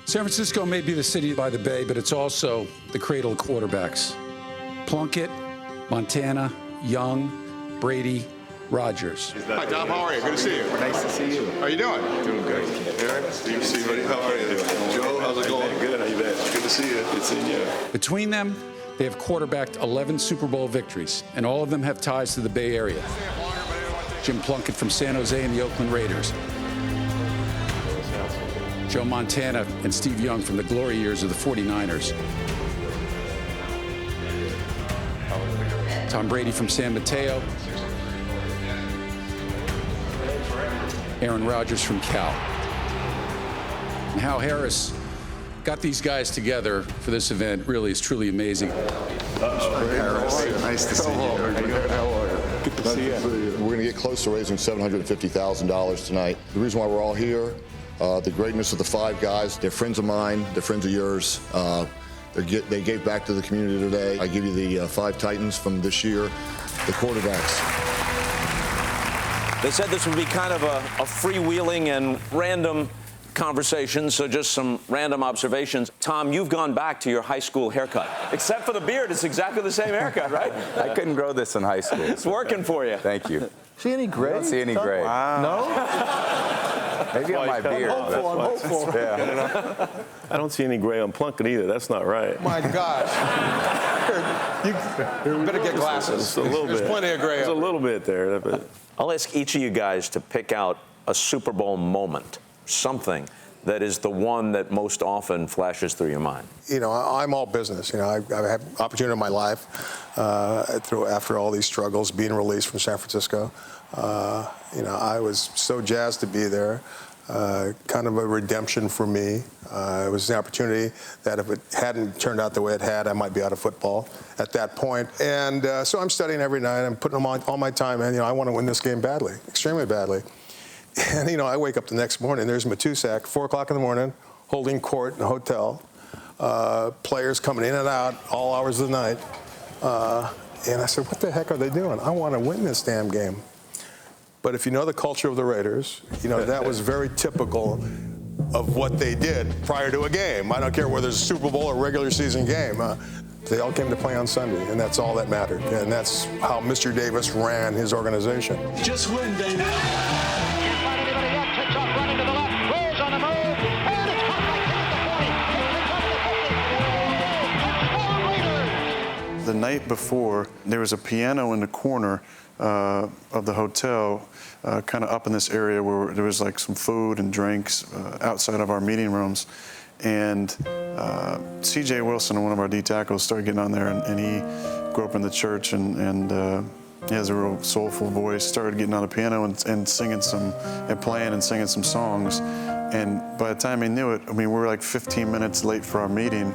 San Francisco may be the city by the bay, but it's also the cradle of quarterbacks. Plunkett, Montana, Young, Brady, Rodgers. Hi, Tom. How are you? Good to see you. Nice to see you. How are you doing? Doing good. Good to see you, buddy. How are you? Joe, how's it going? Good. How you been? Good to see you. Good seeing you. Between them, they have quarterbacked 11 Super Bowl victories, and all of them have ties to the Bay Area. Jim Plunkett from San Jose and the Oakland Raiders. Joe Montana and Steve Young from the glory years of the 49ers. Tom Brady from San Mateo. Aaron Rodgers from Cal. And how Harris got these guys together for this event really is truly amazing. Nice to see you. How are you? Good to see you. We're going to get close to raising $750,000 tonight. The reason why we're all here, the greatness of the five guys, they're friends of mine, they're friends of yours. They gave back to the community today. I give you the five Titans from this year, the quarterbacks. They said this would be kind of a freewheeling and random conversation, so just some random observations. Tom, you've gone back to your high school haircut. Except for the beard, it's exactly the same haircut, right? I couldn't grow this in high school. It's working for you. Thank you. See any gray? I don't see any gray. Wow. No? Maybe on my beard. I'm hopeful. Yeah. I don't see any gray on Plunkett either. That's not right. My gosh. You better get glasses. Just a little There's bit. plenty of gray. There's a little bit there. But I'll ask each of you guys to pick out a Super Bowl moment, something that is the one that most often flashes through your mind. You know, I'm all business. You know, I've had opportunity in my life after all these struggles, being released from San Francisco. You know, I was so jazzed to be there. Kind of a redemption for me. It was an opportunity that if it hadn't turned out the way it had, I might be out of football at that point. And so I'm studying every night. I'm putting all my time in. You know, I want to win this game badly, extremely badly. And, you know, I wake up the next morning, there's Matusak, 4 o'clock in the morning, holding court in a hotel. Players coming in and out all hours of the night. And I said, what the heck are they doing? I want to win this damn game. But if you know the culture of the Raiders, you know, that was very typical of what they did prior to a game. I don't care whether it's a Super Bowl or regular season game. They all came to play on Sunday, and that's all that mattered. And that's how Mr. Davis ran his organization. Just win, baby. The night before, there was a piano in the corner of the hotel, kind of up in this area where there was like some food and drinks outside of our meeting rooms. And C.J. Wilson, one of our D tackles, started getting on there, and he grew up in the church, and he has a real soulful voice, started getting on the piano and singing and playing and singing some songs. And by the time he knew it, I mean, we were like 15 minutes late for our meeting,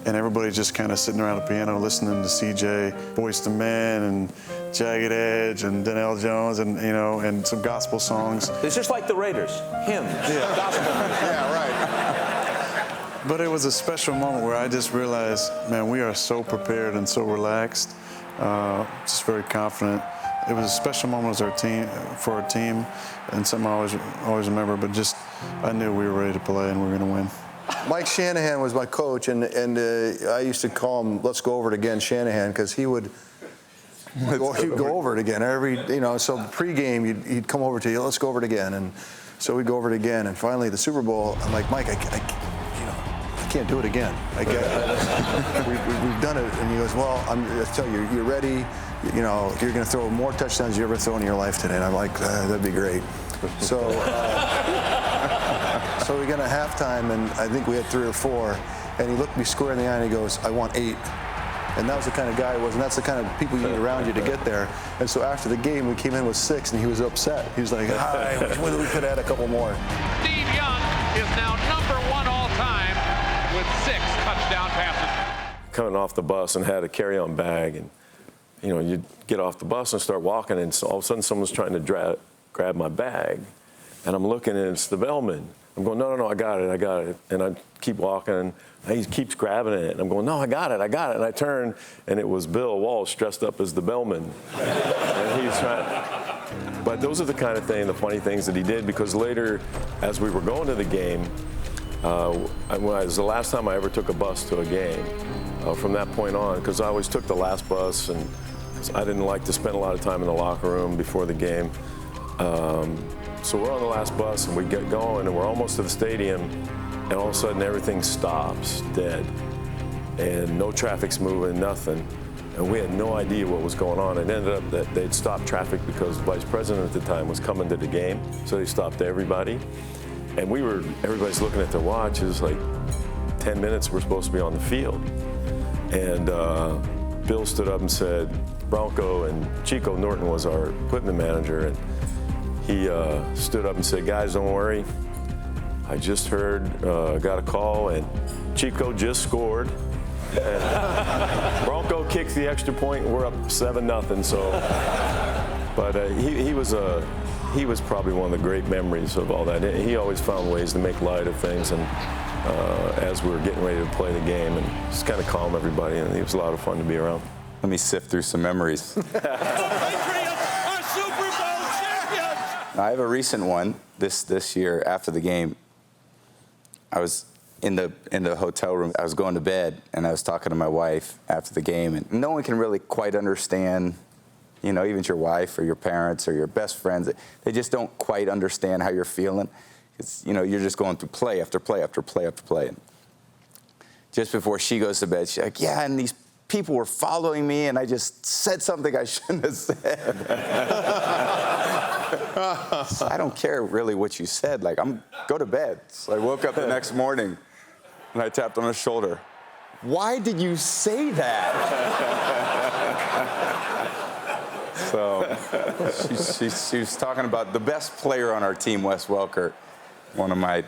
and everybody just kind of sitting around the piano listening to C.J., Boyz II Men, and Jagged Edge, and Denell Jones, and, you know, and some gospel songs. It's just like the Raiders, hymns, gospel. Yeah, right. But it was a special moment where I just realized, man, we are so prepared and so relaxed, just very confident. It was a special moment for our team, and something I always remember. But just, I knew we were ready to play and we were going to win. Mike Shanahan was my coach, and I used to call him "Let's go over it again, Shanahan," because he'd go over it again so pregame he'd come over to you, "Let's go over it again," and so we'd go over it again, and finally the Super Bowl, I'm like, Mike, I can't do it again. We've done it, and he goes, well, I tell you, you're ready. You know, you're going to throw more touchdowns you ever thrown in your life today, and I'm like, that'd be great. So we got to halftime, and I think we had 3 or 4, and he looked me square in the eye and he goes, I want 8. And that was the kind of guy he was, and that's the kind of people you need around you to get there. And so after the game, we came in with 6, and he was upset. He was like, I wish we could have had a couple more. Steve Young is now #1 all time with 6 touchdown passes. coming off the bus and had a carry-on bag, and you know, you get off the bus and start walking, and so all of a sudden someone's trying to grab my bag, and I'm looking, and it's the bellman. I'm going, no, I got it. And I keep walking, and he keeps grabbing it. And I'm going, no, I got it. And I turn, and it was Bill Walsh dressed up as the bellman. And he's trying. But those are the kind of thing, the funny things that he did, because later, as we were going to the game, It was the last time I ever took a bus to a game. From that point on, because I always took the last bus, and I didn't like to spend a lot of time in the locker room before the game. So we're on the last bus, and we get going, and we're almost to the stadium, and all of a sudden everything stops dead, and no traffic's moving, nothing. And we had no idea what was going on. It ended up that they'd stopped traffic because the vice president at the time was coming to the game, so they stopped everybody. And everybody's looking at their watch. It was like 10 minutes we're supposed to be on the field. And Bill stood up and said, Bronco, and Chico Norton was our equipment manager, and he stood up and said, guys, don't worry. I just heard, got a call, and Chico just scored. And Bronco kicks the extra point, and we're up 7-0. So, but he was probably one of the great memories of all that. He always found ways to make light of things, and as we were getting ready to play the game, and just kind of calm everybody, and it was a lot of fun to be around. Let me sift through some memories. I have a recent one this year after the game. I was in the hotel room. I was going to bed, and I was talking to my wife after the game, and no one can really quite understand, you know, even your wife or your parents or your best friends, they just don't quite understand how you're feeling. It's, you know, you're just going through play after play after play after play. And just before she goes to bed, she's like, yeah, and these people were following me, and I just said something I shouldn't have said. So I don't care really what you said. Like, go to bed. So I woke up the next morning, and I tapped on her shoulder. Why did you say that? So she was talking about the best player on our team, Wes Welker, one of my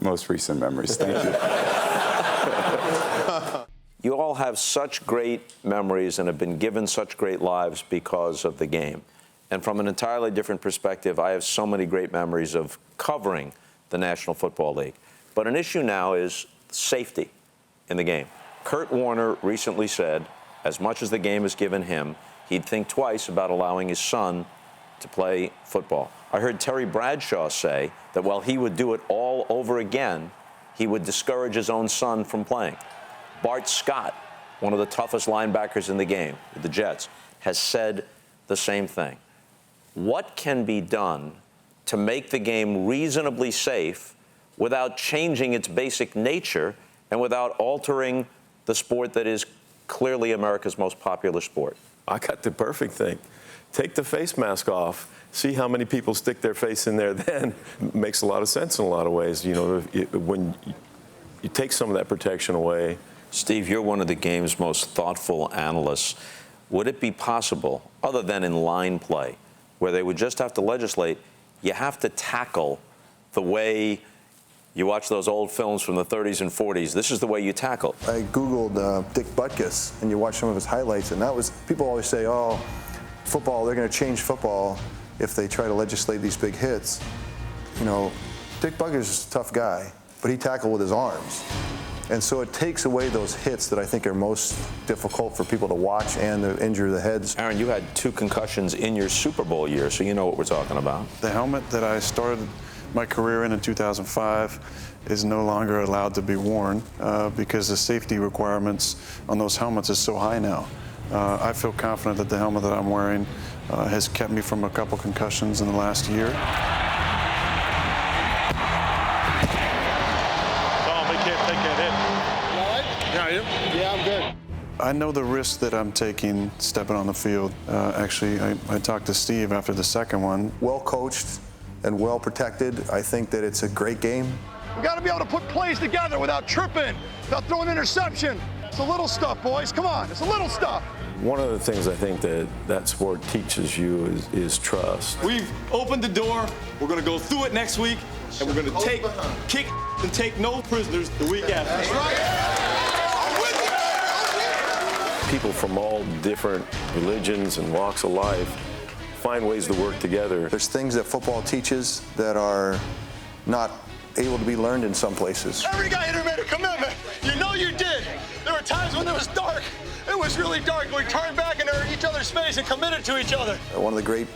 most recent memories. Thank you. You all have such great memories and have been given such great lives because of the game. And from an entirely different perspective, I have so many great memories of covering the National Football League. But an issue now is safety in the game. Kurt Warner recently said, as much as the game has given him, he'd think twice about allowing his son to play football. I heard Terry Bradshaw say that while he would do it all over again, he would discourage his own son from playing. Bart Scott, one of the toughest linebackers in the game with the Jets, has said the same thing. What can be done to make the game reasonably safe without changing its basic nature and without altering the sport that is clearly America's most popular sport? I got the perfect thing. Take the face mask off. See how many people stick their face in there then. It makes a lot of sense in a lot of ways. You know, when you take some of that protection away. Steve, you're one of the game's most thoughtful analysts. Would it be possible, other than in line play, where they would just have to legislate, you have to tackle the way you watch those old films from the 30s and 40s. This is the way you tackle. I Googled Dick Butkus, and you watch some of his highlights, and that was, people always say, oh, football, they're going to change football if they try to legislate these big hits. You know, Dick Butkus is a tough guy, but he tackled with his arms. And so it takes away those hits that I think are most difficult for people to watch and to injure the heads. Aaron, you had 2 concussions in your Super Bowl year, so you know what we're talking about. The helmet that I started my career in 2005 is no longer allowed to be worn because the safety requirements on those helmets is so high now. I feel confident that the helmet that I'm wearing has kept me from a couple concussions in the last year. I know the risk that I'm taking stepping on the field. Actually, I talked to Steve after the second one. Well coached and well protected. I think that it's a great game. We got to be able to put plays together without tripping, without throwing interception. It's the little stuff, boys. Come on, it's the little stuff. One of the things I think that sport teaches you is trust. We've opened the door. We're going to go through it next week, and we're going to kick and take no prisoners the week after. That's right. People from all different religions and walks of life find ways to work together. There's things that football teaches that are not able to be learned in some places. Every guy here made a commitment. You know you did. There were times when it was dark. It was really dark. We turned back into each other's face and committed to each other. One of the great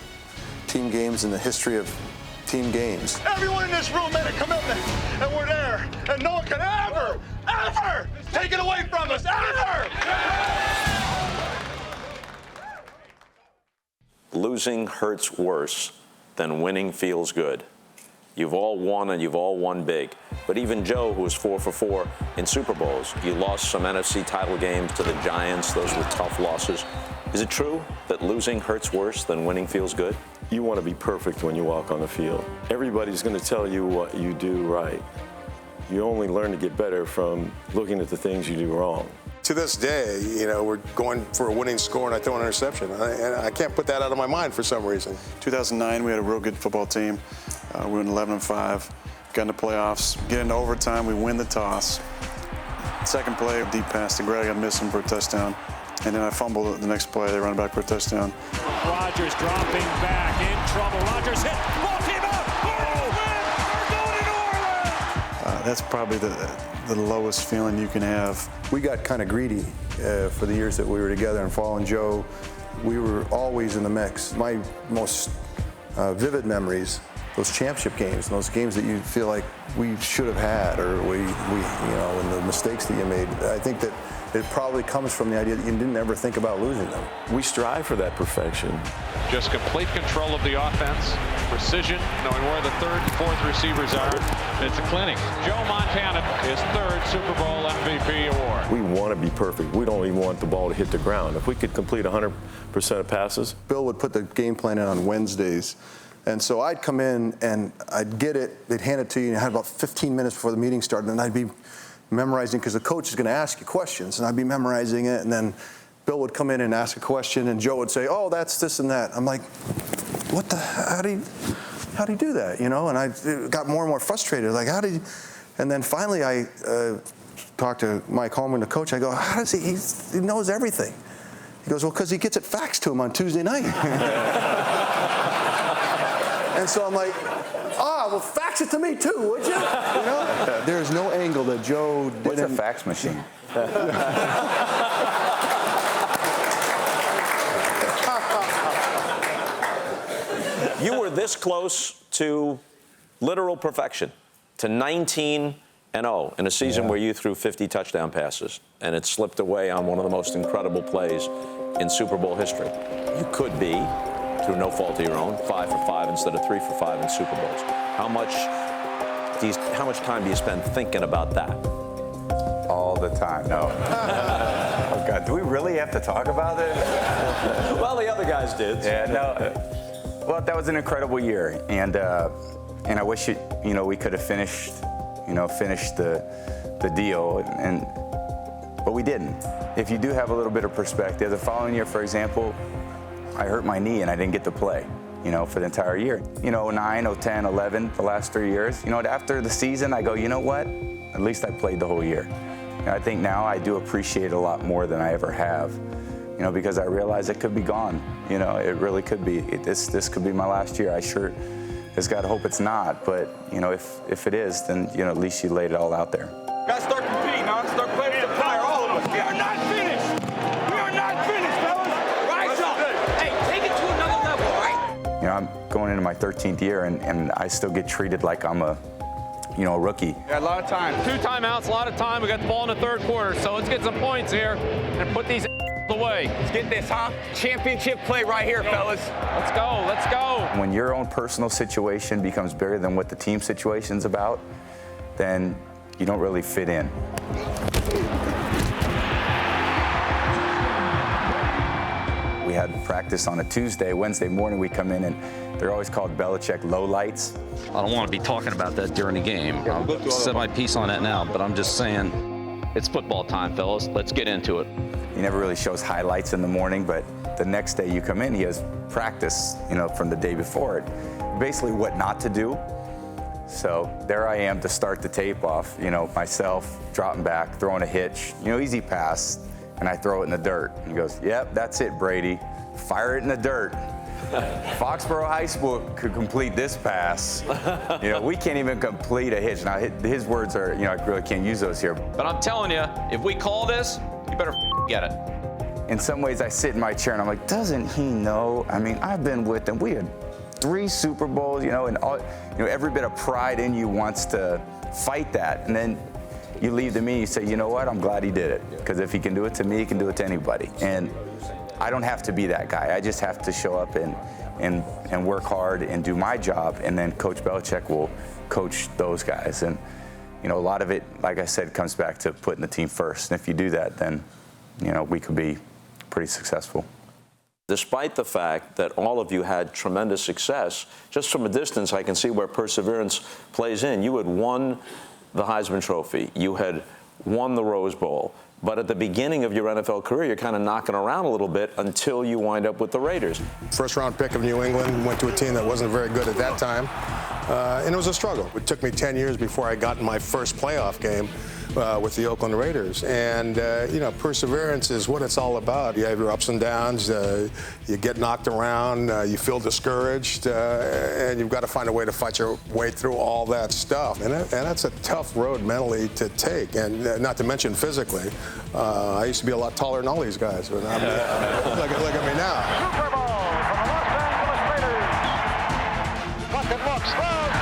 team games in the history of team games. Everyone in this room made a commitment, and we're there. And no one can ever take it away from us, ever! Losing hurts worse than winning feels good. You've all won and you've all won big. But even Joe, who was 4 for 4 in Super Bowls, you lost some NFC title games to the Giants. Those were tough losses. Is it true that losing hurts worse than winning feels good? You want to be perfect when you walk on the field. Everybody's going to tell you what you do right. You only learn to get better from looking at the things you do wrong. To this day, we're going for a winning score and I throw an interception. And I can't put that out of my mind for some reason. 2009, we had a real good football team. We went 11-5, got in the playoffs, get into overtime, we win the toss. Second play, deep pass to Greg, I miss him for a touchdown. And then I fumble the next play, they run back for a touchdown. Rodgers dropping back, in trouble. Rodgers hit, ball came out. We're going in Orleans! That's probably the lowest feeling you can have. We got kind of greedy for the years that we were together and following Joe. We were always in the mix. My most vivid memories, those championship games, and those games that you feel like we should have had, or we and the mistakes that you made. I think that it probably comes from the idea that you didn't ever think about losing them. We strive for that perfection. Just complete control of the offense, precision, knowing where the third and fourth receivers are. It's a clinic. Joe Montana, his third Super Bowl MVP award. We want to be perfect. We don't even want the ball to hit the ground. If we could complete 100% of passes. Bill would put the game plan in on Wednesdays. And so I'd come in and I'd get it, they'd hand it to you, and you had about 15 minutes before the meeting started, and I'd be memorizing, because the coach is going to ask you questions, and I'd be memorizing it, and then Bill would come in and ask a question, and Joe would say, oh, that's this and that. I'm like, what the, how do you do that, And I got more and more frustrated, like, and then finally I talked to Mike Holman, the coach, I go, how does he knows everything. He goes, well, because he gets it faxed to him on Tuesday night. And so I'm like, well, fax it to me too, would you? There's no angle that Joe didn't. What's a fax machine? You were this close to literal perfection, to 19-0 in a season where you threw 50 touchdown passes, and it slipped away on one of the most incredible plays in Super Bowl history. You could be, through no fault of your own, 5 for 5 instead of 3 for 5 in Super Bowls. How much time do you spend thinking about that? All the time. No. Oh God, do we really have to talk about it? Well, the other guys did. Yeah, no. Well, that was an incredible year, and I wish we could have finished the deal, but we didn't. If you do have a little bit of perspective, the following year, for example, I hurt my knee and I didn't get to play, for the entire year. 9, 10, 11, the last 3 years. After the season, I go, you know what? At least I played the whole year. And I think now I do appreciate it a lot more than I ever have, because I realize it could be gone. It really could be. This could be my last year. I sure has got to hope it's not. But, if it is, then, at least you laid it all out there. Gotta start competing, huh? Start playing with the fire, all of us. We are not finished. We are not finished, fellas. Rise up. Hey, take it to another level, all right? I'm going into my 13th year, and I still get treated like I'm a rookie. Yeah, a lot of time. 2 timeouts, a lot of time. We got the ball in the third quarter, so let's get some points here and put these away. Let's get this, huh? Championship play right here, fellas. Let's go, let's go. When your own personal situation becomes bigger than what the team situation's about, then you don't really fit in. We had practice on a Tuesday. Wednesday morning we come in, and they're always called Belichick lowlights. I don't want to be talking about that during the game. I'll set my piece on that now, but I'm just saying it's football time, fellas. Let's get into it. He never really shows highlights in the morning, but the next day you come in, he has practice, from the day before it. Basically what not to do. So there I am to start the tape off, myself dropping back, throwing a hitch, easy pass, and I throw it in the dirt. And he goes, yep, that's it, Brady. Fire it in the dirt. Foxborough High School could complete this pass. We can't even complete a hitch. Now, his words are, I really can't use those here. But I'm telling you, if we call this, you better get it. In some ways, I sit in my chair and I'm like, doesn't he know? I mean, I've been with him. We had 3 Super Bowls, you know, and all, you know, every bit of pride in you wants to fight that. And then you leave to me, you say, you know what, I'm glad he did it. Because if he can do it to me, he can do it to anybody. And I don't have to be that guy. I just have to show up and work hard and do my job, and then Coach Belichick will coach those guys. And, you know, a lot of it, like I said, comes back to putting the team first. And if you do that, then, you know, we could be pretty successful. Despite the fact that all of you had tremendous success, just from a distance, I can see where perseverance plays in. You had won the Heisman Trophy. You had won the Rose Bowl. But at the beginning of your NFL career, you're kind of knocking around a little bit until you wind up with the Raiders. First round pick of New England, went to a team that wasn't very good at that time. And it was a struggle. It took me 10 years before I got in my first playoff game with the Oakland Raiders. And, you know, perseverance is what it's all about. You have your ups and downs. You get knocked around. You feel discouraged. And you've got to find a way to fight your way through all that stuff. And that's a tough road mentally to take, and not to mention physically. I used to be a lot taller than all these guys. But look at me now. Super Bowl from the Los Angeles Raiders. Plunkett looks, throws,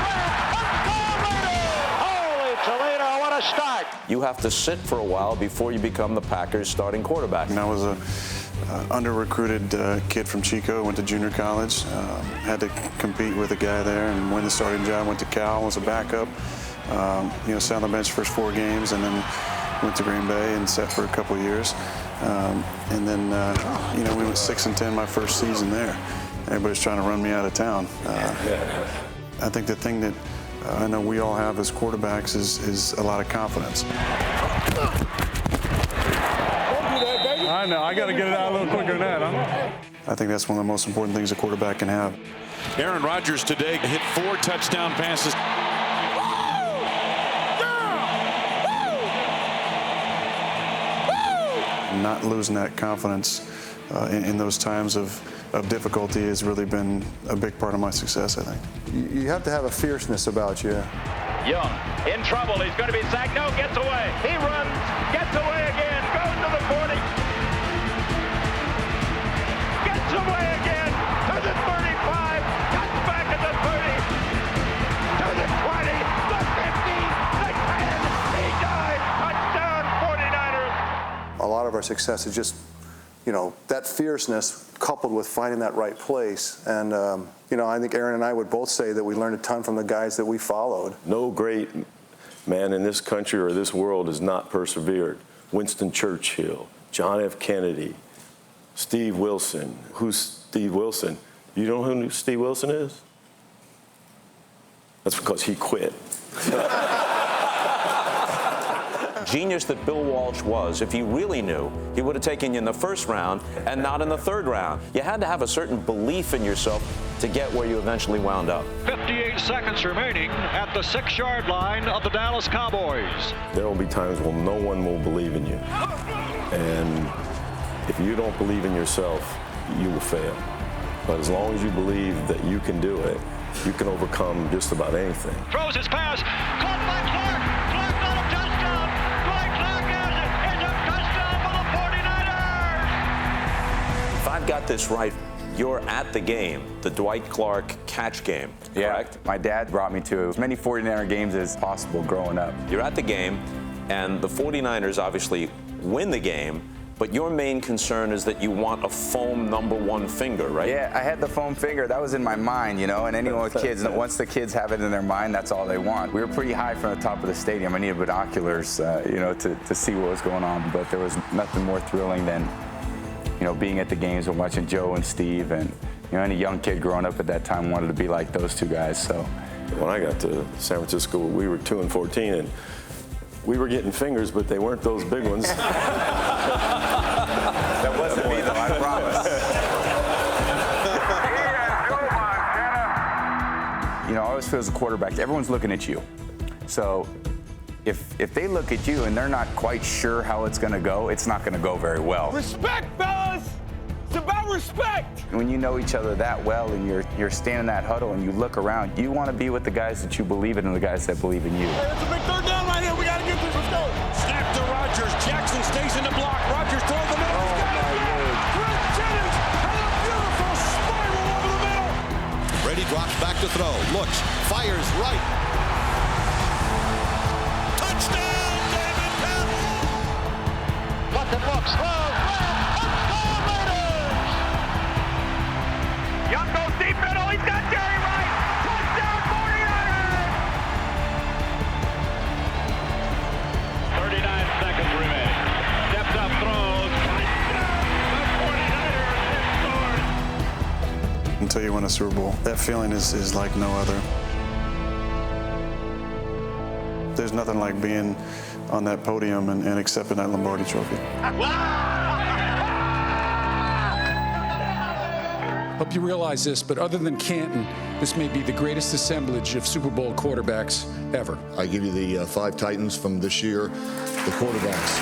touchdown Raiders! Holy Toledo, what a start! You have to sit for a while before you become the Packers' starting quarterback. And I was a under-recruited kid from Chico, went to junior college, had to compete with a guy there and win the starting job. Went to Cal, was a backup, you know, sat on the bench first 4 games, and then went to Green Bay and sat for a couple of years. And then, you know, we went 6-10 my first season there. Everybody's trying to run me out of town. I think the thing that I know we all have as quarterbacks is a lot of confidence. I know, I got to get it out a little quicker than that, huh? I think that's one of the most important things a quarterback can have. Aaron Rodgers today hit 4 touchdown passes. Not losing that confidence in those times of difficulty has really been a big part of my success, I think. You have to have a fierceness about you. Young in trouble. He's going to be sacked. No, gets away. He runs, gets away again, goes to the 40. Gets away again to the 35. Cuts back at the 30. To the 20. The 50. The 10. He died. Touchdown 49ers. A lot of our success is just, you know, that fierceness coupled with finding that right place. And, you know, I think Aaron and I would both say that we learned a ton from the guys that we followed. No great man in this country or this world has not persevered. Winston Churchill, John F. Kennedy, Steve Wilson. Who's Steve Wilson? You know who Steve Wilson is? That's because he quit. Genius that Bill Walsh was, if he really knew, he would have taken you in the first round and not in the 3rd round. You had to have a certain belief in yourself to get where you eventually wound up. 58 seconds remaining at the 6-yard line of the Dallas Cowboys. There will be times when no one will believe in you. And if you don't believe in yourself, you will fail. But as long as you believe that you can do it, you can overcome just about anything. Throws his pass, caught by Clark. Clark got a touchdown. Dwight Clark has it. It's a touchdown for the 49ers. If I've got this right, you're at the game, the Dwight Clark catch game, correct? Yeah, my dad brought me to as many 49er games as possible growing up. You're at the game, and the 49ers obviously win the game, but your main concern is that you want a foam #1 finger, right? Yeah, I had the foam finger. That was in my mind, you know, and anyone with kids, once the kids have it in their mind, that's all they want. We were pretty high from the top of the stadium. I needed binoculars, you know, to see what was going on, but there was nothing more thrilling than, you know, being at the games and watching Joe and Steve, and, you know, any young kid growing up at that time wanted to be like those 2 guys, so. When I got to San Francisco, we were 2-14, and we were getting fingers, but they weren't those big ones. That wasn't me, though, I promise. You know, I always feel as a quarterback, everyone's looking at you. So if they look at you and they're not quite sure how it's going to go, it's not going to go very well. Respect, fellas! It's about respect! When you know each other that well and you're standing in that huddle and you look around, you want to be with the guys that you believe in and the guys that believe in you. Hey, it's a big 3rd down right here. We got to get this. Let's go. Snap to Rodgers. Jackson stays in the block. Rodgers throws the middle. He's got it. Chris Jennings had a beautiful spiral over the middle. Brady looks, fires right. Touchdown, David Patton! Plunkett looks, throws, touchdown Raiders! Young goes deep middle. He's got Jerry Rice. Touchdown 49ers. 39 seconds remaining. Steps up, throws. Touchdown. The 49ers have scored. Until you win a Super Bowl, that feeling is like no other. There's nothing like being on that podium and accepting that Lombardi trophy. Hope you realize this, but other than Canton, this may be the greatest assemblage of Super Bowl quarterbacks ever. I give you the 5 Titans from this year, the quarterbacks.